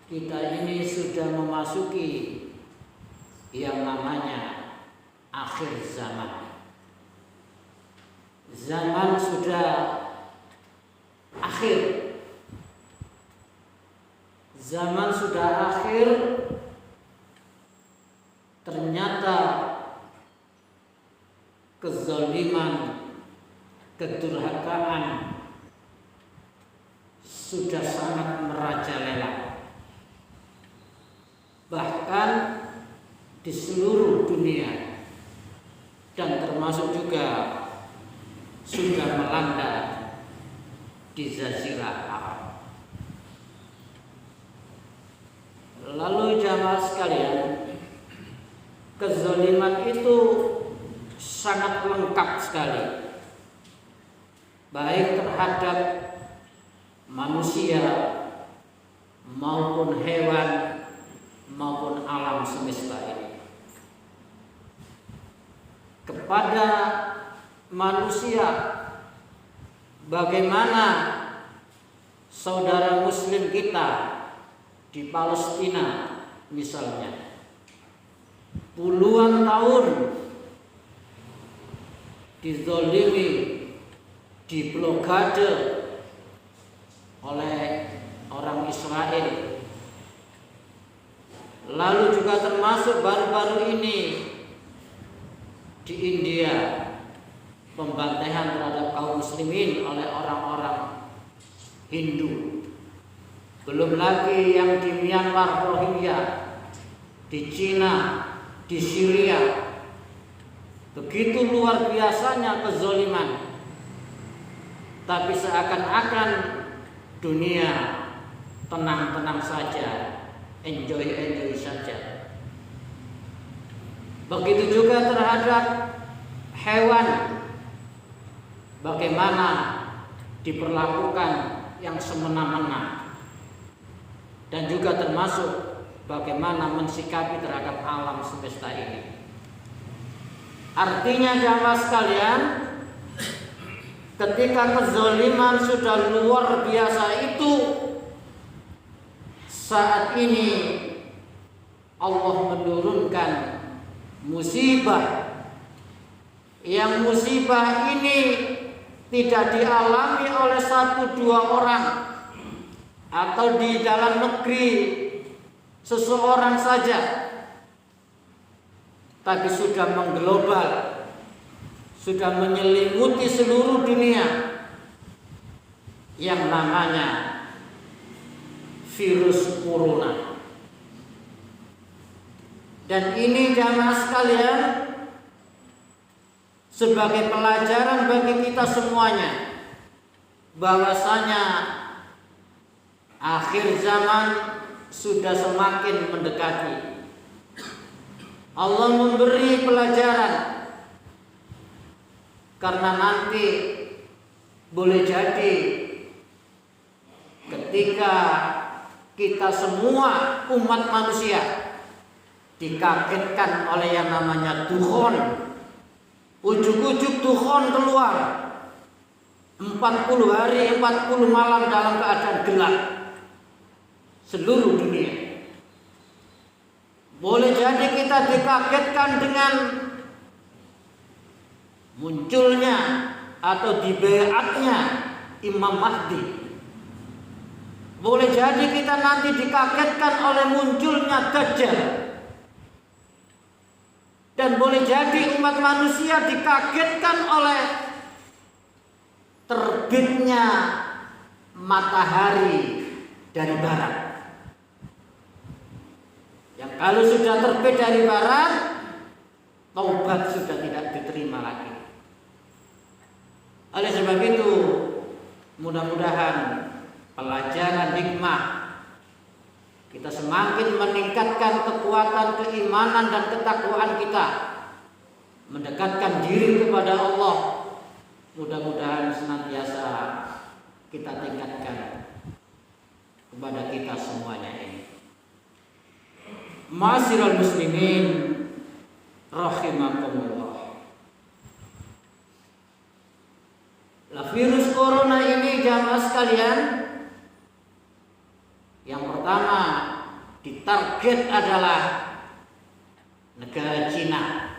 kita ini sudah memasuki yang namanya akhir zaman. Zaman sudah akhir. Zaman sudah akhir. Ternyata kezaliman, kedurhakaan sudah sangat merajalela. Bahkan di seluruh dunia, dan termasuk juga sudah melanda di Jazirah Arab. Lalu jamaah sekalian, kezaliman itu sangat lengkap sekali, baik terhadap manusia maupun hewan maupun alam semesta ini. Kepada manusia, bagaimana saudara muslim kita di Palestina misalnya, puluhan tahun dizolimi, diblokade oleh orang Israel. Lalu juga termasuk baru-baru ini di India, pembantaian terhadap kaum muslimin oleh orang-orang Hindu. Belum lagi yang di Myanmar Rohingya, di Cina, di Syria. Begitu luar biasanya kezaliman. Tapi seakan-akan dunia tenang-tenang saja, enjoy saja. Begitu juga terhadap hewan, bagaimana diperlakukan yang semena-mena. Dan juga termasuk bagaimana mensikapi terhadap alam semesta ini. Artinya jamaah sekalian, ketika kezaliman sudah luar biasa itu, saat ini Allah menurunkan musibah. Yang musibah ini tidak dialami oleh 1-2 orang atau di dalam negeri seseorang saja, tapi sudah mengglobal, sudah menyelimuti seluruh dunia, yang namanya virus corona. Dan ini jamaah sekalian sebagai pelajaran bagi kita semuanya, bahwasanya akhir zaman sudah semakin mendekati. Allah memberi pelajaran, karena nanti boleh jadi ketika kita semua umat manusia dikagetkan oleh yang namanya dukhon, ujuk-ujuk dukhon keluar 40 hari 40 malam dalam keadaan gelap seluruh dunia. Boleh jadi kita dikagetkan dengan munculnya atau dibaiatnya Imam Mahdi. Boleh jadi kita nanti dikagetkan oleh munculnya Dajjal. Dan boleh jadi umat manusia dikagetkan oleh terbitnya matahari dari barat. Yang kalau sudah terbit dari barat, taubat sudah tidak diterima lagi. Oleh sebab itu, mudah-mudahan pelajaran hikmah kita semakin meningkatkan kekuatan keimanan dan ketakwaan kita, mendekatkan diri kepada Allah. Mudah-mudahan senantiasa kita tingkatkan kepada kita semuanya ini. Ma'asyiral muslimin rahimakumullah. Virus corona ini jamaah sekalian, yang pertama ditarget adalah negara Cina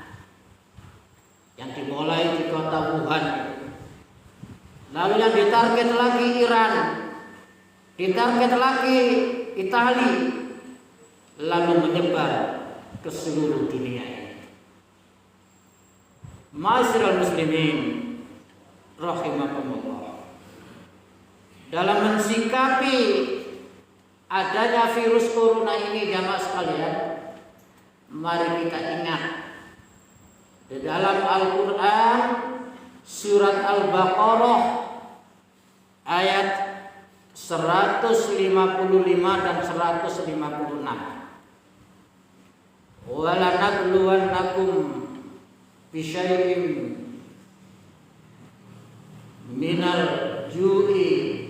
yang dimulai di kota Wuhan. Lalu yang ditarget lagi Iran, ditarget lagi Italia, lalu menyebar ke seluruh dunia. Ma'asyiral muslimin rahimakumullah. Dalam mensikapi adanya virus corona ini jamaah sekalian, mari kita ingat di dalam Al-Quran surat Al-Baqarah ayat 155 dan 156. Wala nabluwannakum bisyai'in minal ju'i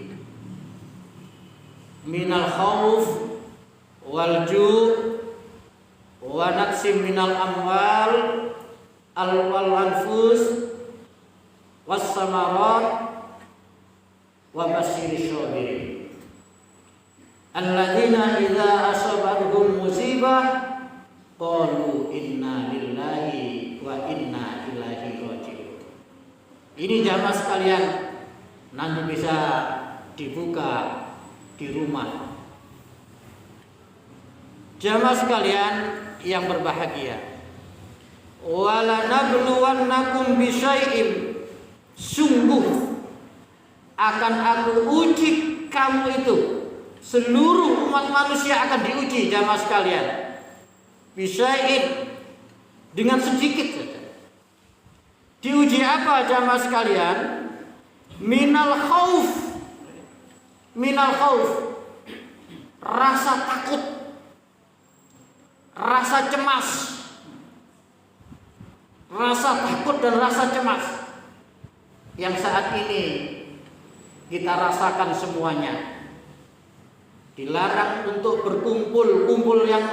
minal khawf wal ju' wa naqsim minal amwal wal anfus was samarat wa basyirish sabirin alladzina idza asabatuhum musibah qalu inna lillahi wa inna ilaihi raji'un. Ini jamaah sekalian nanti bisa dibuka di rumah. Jamaah sekalian yang berbahagia, wala nabluwannakum bisyai'in, sungguh akan aku uji kamu itu, seluruh umat manusia akan diuji jamaah sekalian. Bisyai'in, dengan sedikit saja. Diuji apa jamaah sekalian? Minal khauf, rasa takut, rasa cemas, rasa takut dan rasa cemas yang saat ini kita rasakan semuanya. Dilarang untuk kumpul yang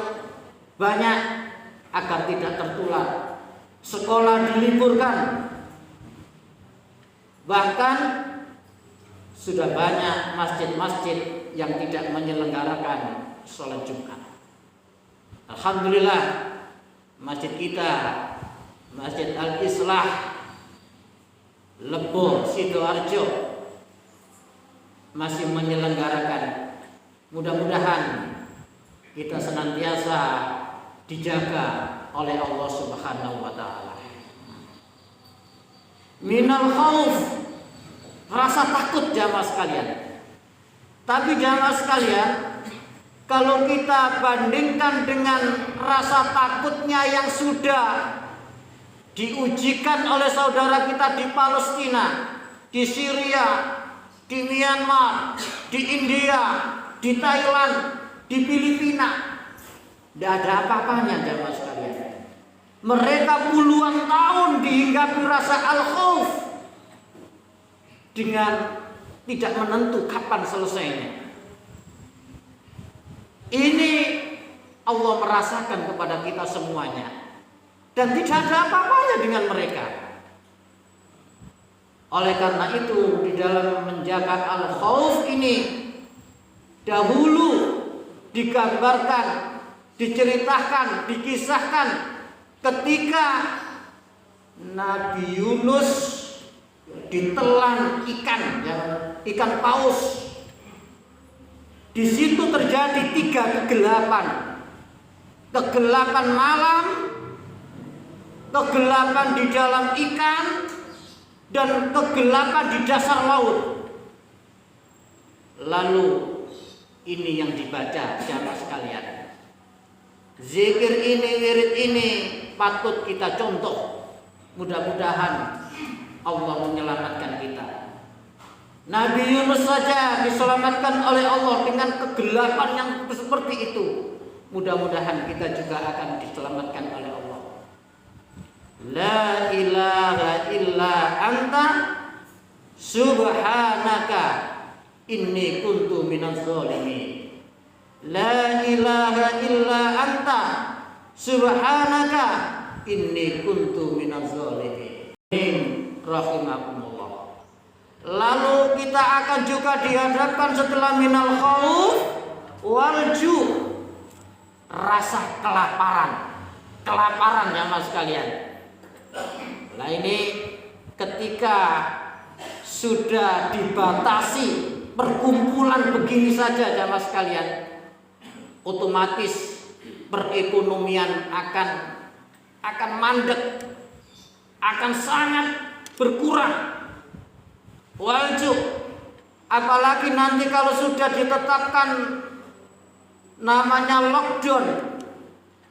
banyak agar tidak tertular. Sekolah diliburkan. Bahkan sudah banyak masjid-masjid yang tidak menyelenggarakan sholat Jumat. Alhamdulillah masjid kita, Masjid Al-Islah Lebo Sidoarjo masih menyelenggarakan. Mudah-mudahan kita senantiasa dijaga oleh Allah Subhanahu wa taala. Minal khauf, rasa takut jamaah sekalian. Tapi jamaah sekalian, kalau kita bandingkan dengan rasa takutnya yang sudah diujikan oleh saudara kita di Palestina, di Syria, di Myanmar, di India, di Thailand, di Filipina, tidak ada apa-apanya jamaah sekalian. Mereka puluhan tahun dihinggapi rasa al-khauf dengan tidak menentu kapan selesainya. Ini Allah merasakan kepada kita semuanya, dan tidak ada apa-apanya dengan mereka. Oleh karena itu di dalam menjaga al-khauf ini dahulu digambarkan, diceritakan, dikisahkan ketika Nabi Yunus ditelan ikan paus. Di situ terjadi 3 kegelapan. Kegelapan malam, kegelapan di dalam ikan, dan kegelapan di dasar laut. Lalu ini yang dibaca jamaah sekalian. Zikir ini, wirid ini patut kita contoh. Mudah-mudahan Allah menyelamatkan kita. Nabi Yunus saja diselamatkan oleh Allah dengan kegelapan yang seperti itu. Mudah-mudahan kita juga akan diselamatkan oleh Allah. La ilaha illa anta subhanaka inni kuntu minaz zalimin. La ilaha illa anta subhanaka inni kuntu minaz zalimin. Rahimakumullah. Lalu kita akan juga dihadapkan setelah minal khauf wal ju', rasa kelaparan jamaah sekalian. Nah ini ketika sudah dibatasi perkumpulan begini saja jamaah sekalian, otomatis perekonomian akan mandek, akan sangat berkurang. Walju, apalagi nanti kalau sudah ditetapkan namanya lockdown.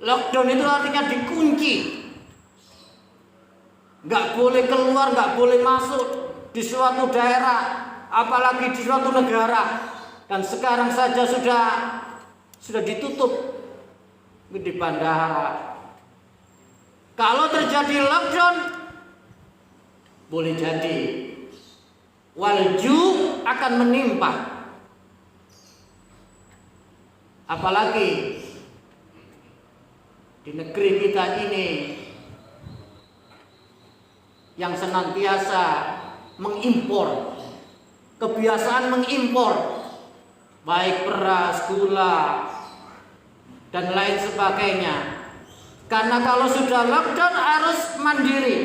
Lockdown itu artinya dikunci, nggak boleh keluar, nggak boleh masuk di suatu daerah, apalagi di suatu negara. Dan sekarang saja sudah ditutup di bandara. Kalau terjadi lockdown, boleh jadi walju akan menimpa. Apalagi di negeri kita ini yang senantiasa mengimpor, kebiasaan mengimpor baik beras, gula, dan lain sebagainya. Karena kalau sudah lockdown harus mandiri,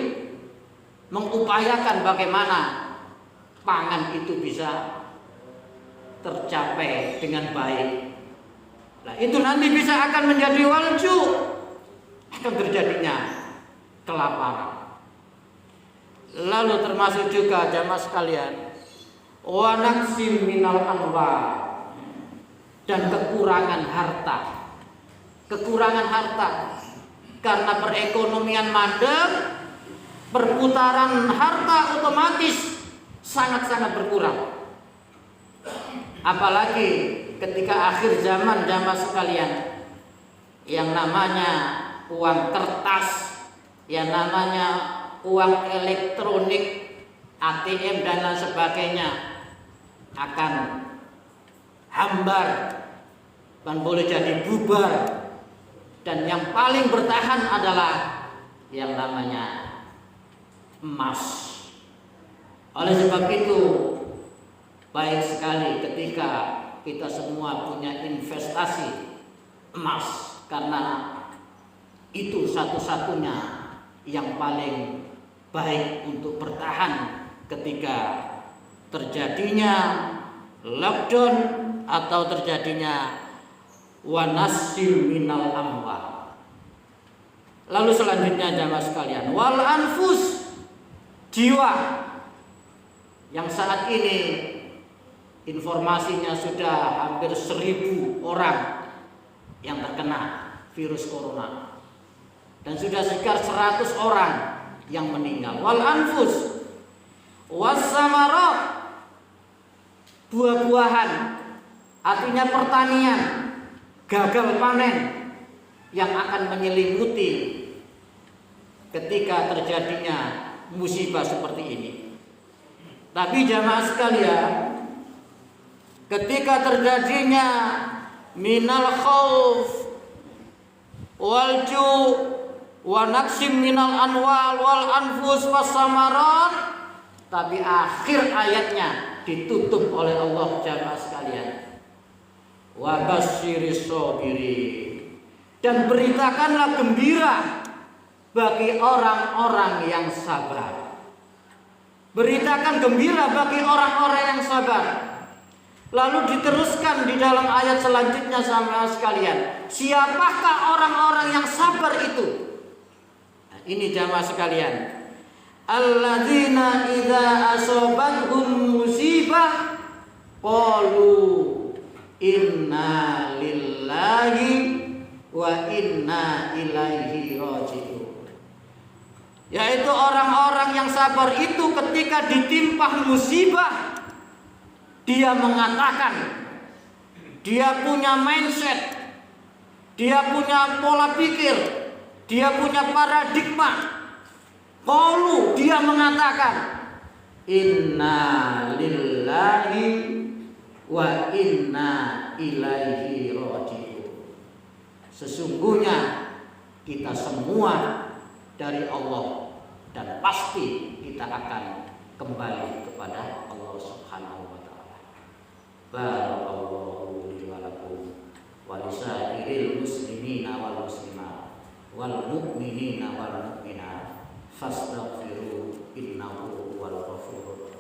mengupayakan bagaimana pangan itu bisa tercapai dengan baik. Nah, itu nanti bisa akan menjadi walju, akan terjadinya kelaparan. Lalu termasuk juga jamaah sekalian, wa naqsim minal amwal, dan kekurangan harta. Kekurangan harta karena perekonomian mandek, perputaran harta otomatis sangat-sangat berkurang. Apalagi ketika akhir zaman jamaah sekalian, yang namanya uang kertas, yang namanya uang elektronik, ATM dan lain sebagainya akan hambar dan boleh jadi bubar. Dan yang paling bertahan adalah yang namanya emas. Oleh sebab itu baik sekali ketika kita semua punya investasi emas, karena itu satu-satunya yang paling baik untuk bertahan ketika terjadinya lockdown atau terjadinya wanasil minal amwal. Lalu selanjutnya jamaah sekalian, wal anfus, jiwa yang saat ini informasinya sudah hampir 1.000 orang yang terkena virus corona, dan sudah sekitar 100 orang yang meninggal. Wal anfus was samarat, buah-buahan, artinya pertanian gagal panen yang akan menyelimuti ketika terjadinya musibah seperti ini. Tapi jamaah sekalian, ketika terjadinya minal khauf wal ju' wa naqsim minal anwal wal anfus was samarat, tapi akhir ayatnya ditutup oleh Allah jamaah sekalian, wa basyiris sabirin, dan beritakanlah gembira bagi orang-orang yang sabar. Beritakan gembira bagi orang-orang yang sabar. Lalu diteruskan di dalam ayat selanjutnya sama sekalian, siapakah orang-orang yang sabar itu? Nah, ini jamaah sekalian, alladzina idza asabathum musibah qalu inna lillahi wa inna ilaihi raji'un. Yaitu orang-orang yang sabar itu ketika ditimpa musibah, dia mengatakan, dia punya mindset, dia punya pola pikir, dia punya paradigma. Qalu, dia mengatakan, inna lillahi wa inna ilaihi raji'un. Sesungguhnya kita semua dari Allah, dan pasti kita akan kembali kepada Allah Subhanahu wa taala. Barakallahu li wa lakum wa lisairil muslimina wal muslimat wal mu'minina wal mu'minat fastaghfiru innahu huwal ghafurur